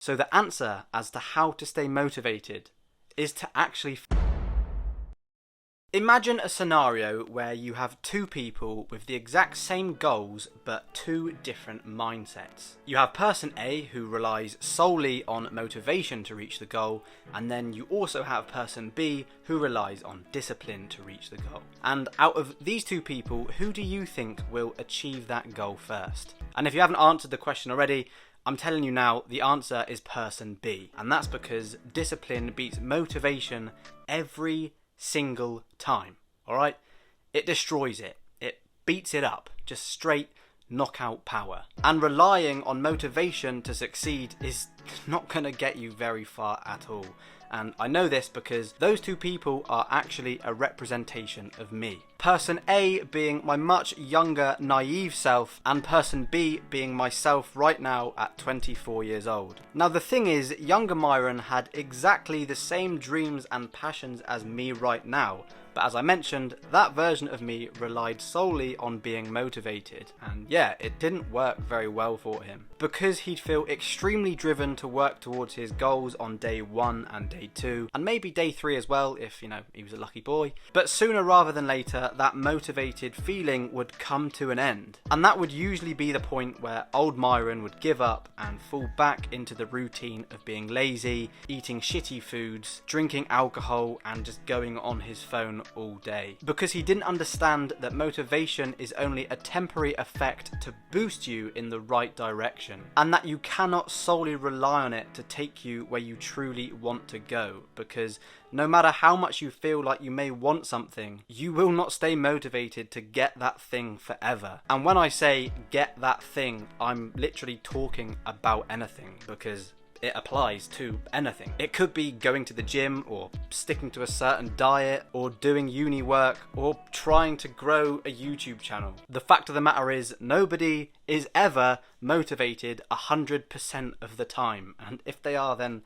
So the answer as to how to stay motivated is to actually imagine a scenario where you have two people with the exact same goals but two different mindsets. You have person A who relies solely on motivation to reach the goal, and then you also have person B who relies on discipline to reach the goal. And out of these two people, who do you think will achieve that goal first? And if you haven't answered the question already, I'm telling you now, the answer is person B. And that's because discipline beats motivation every single time. Alright? It destroys it. It beats it up. Just straight knockout power. And relying on motivation to succeed is not going to get you very far at all. And I know this because those two people are actually a representation of me. Person A being my much younger, naive self, and person B being myself right now at 24 years old. Now the thing is, younger Myron had exactly the same dreams and passions as me right now. But as I mentioned, that version of me relied solely on being motivated, and yeah, it didn't work very well for him. Because he'd feel extremely driven to work towards his goals on day 1 and day 2, and maybe day 3 as well if, he was a lucky boy. But sooner rather than later, that motivated feeling would come to an end. And that would usually be the point where old Myron would give up and fall back into the routine of being lazy, eating shitty foods, drinking alcohol, and just going on his phone all day, because he didn't understand that motivation is only a temporary effect to boost you in the right direction, and that you cannot solely rely on it to take you where you truly want to go, because no matter how much you feel like you may want something, you will not stay motivated to get that thing forever. And when I say get that thing, I'm literally talking about anything, because it applies to anything. It could be going to the gym, or sticking to a certain diet, or doing uni work, or trying to grow a YouTube channel. The fact of the matter is, nobody is ever motivated 100% of the time. And if they are, then,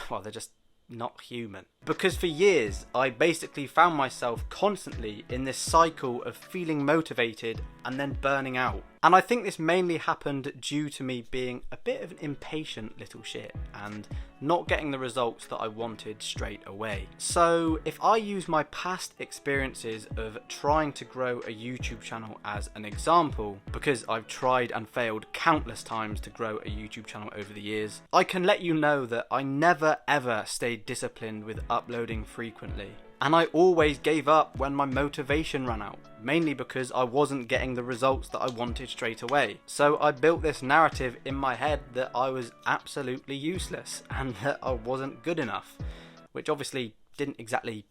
well, they're just not human. Because for years, I basically found myself constantly in this cycle of feeling motivated and then burning out. And I think this mainly happened due to me being a bit of an impatient little shit and not getting the results that I wanted straight away. So if I use my past experiences of trying to grow a YouTube channel as an example, because I've tried and failed countless times to grow a YouTube channel over the years, I can let you know that I never ever stayed disciplined with uploading frequently. And I always gave up when my motivation ran out, mainly because I wasn't getting the results that I wanted straight away. So I built this narrative in my head that I was absolutely useless and that I wasn't good enough, which obviously didn't exactly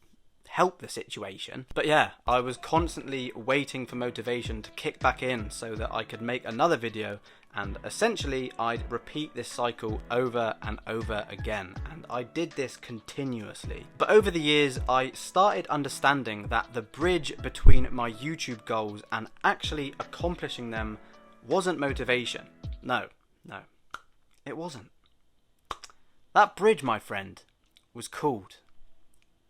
help the situation. But yeah, I was constantly waiting for motivation to kick back in so that I could make another video, and essentially I'd repeat this cycle over and over again, and I did this continuously. But over the years I started understanding that the bridge between my YouTube goals and actually accomplishing them wasn't motivation. No, it wasn't. That bridge, my friend, was called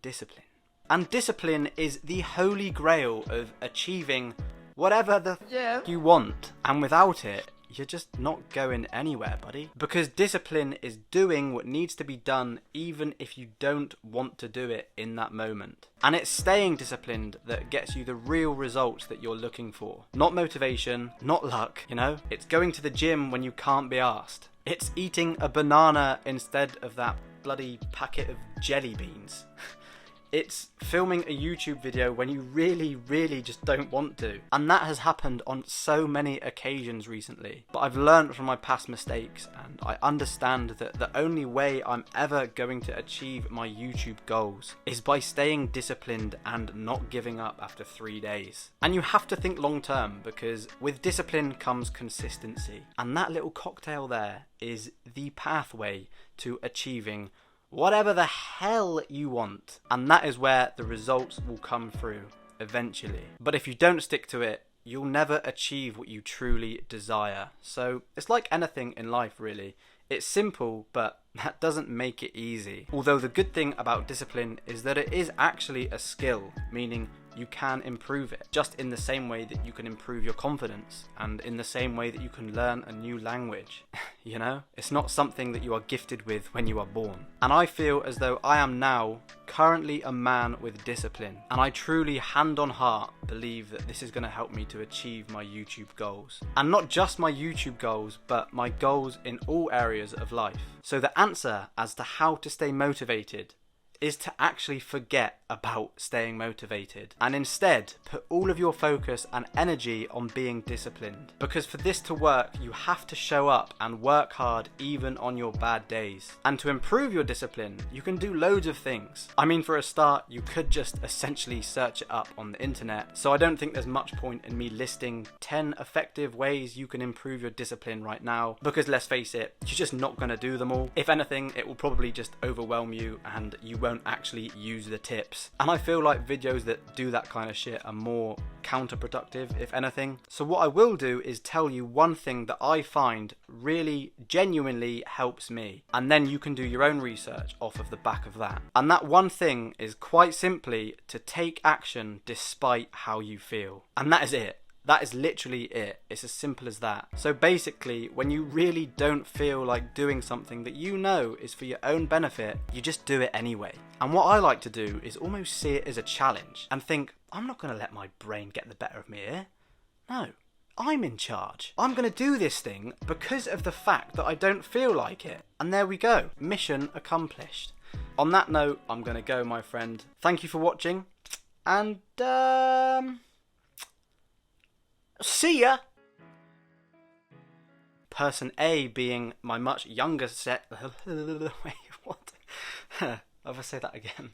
discipline. And discipline is the holy grail of achieving whatever the you want. And without it, you're just not going anywhere, buddy. Because discipline is doing what needs to be done even if you don't want to do it in that moment. And it's staying disciplined that gets you the real results that you're looking for. Not motivation, not luck, It's going to the gym when you can't be asked. It's eating a banana instead of that bloody packet of jelly beans. It's filming a YouTube video when you really just don't want to. And that has happened on so many occasions recently. But I've learned from my past mistakes, and I understand that the only way I'm ever going to achieve my YouTube goals is by staying disciplined and not giving up after 3 days. And you have to think long term, because with discipline comes consistency. And that little cocktail there is the pathway to achieving whatever the hell you want. And that is where the results will come through eventually. But if you don't stick to it, you'll never achieve what you truly desire. So it's like anything in life, really. It's simple, but that doesn't make it easy. Although the good thing about discipline is that it is actually a skill, meaning you can improve it. Just in the same way that you can improve your confidence, and in the same way that you can learn a new language. You know? It's not something that you are gifted with when you are born. And I feel as though I am now currently a man with discipline. And I truly, hand on heart, believe that this is going to help me to achieve my YouTube goals. And not just my YouTube goals, but my goals in all areas of life. So the answer as to how to stay motivated is to actually forget about staying motivated and instead put all of your focus and energy on being disciplined. Because for this to work, you have to show up and work hard even on your bad days. And to improve your discipline, you can do loads of things. I mean, for a start, you could just essentially search it up on the internet. So I don't think there's much point in me listing 10 effective ways you can improve your discipline right now, because let's face it, you're just not going to do them all. If anything, it will probably just overwhelm you and you won't actually use the tips. And I feel like videos that do that kind of shit are more counterproductive, if anything. So what I will do is tell you one thing that I find really genuinely helps me, and then you can do your own research off of the back of that. And that one thing is quite simply to take action despite how you feel. And that is it. That is literally it. It's as simple as that. So basically, when you really don't feel like doing something that you know is for your own benefit, you just do it anyway. And what I like to do is almost see it as a challenge and think, I'm not going to let my brain get the better of me here. No, I'm in charge. I'm going to do this thing because of the fact that I don't feel like it. And there we go. Mission accomplished. On that note, I'm going to go, my friend. Thank you for watching. And, see ya! Person A being my much younger set. Wait, what? I'll say that again.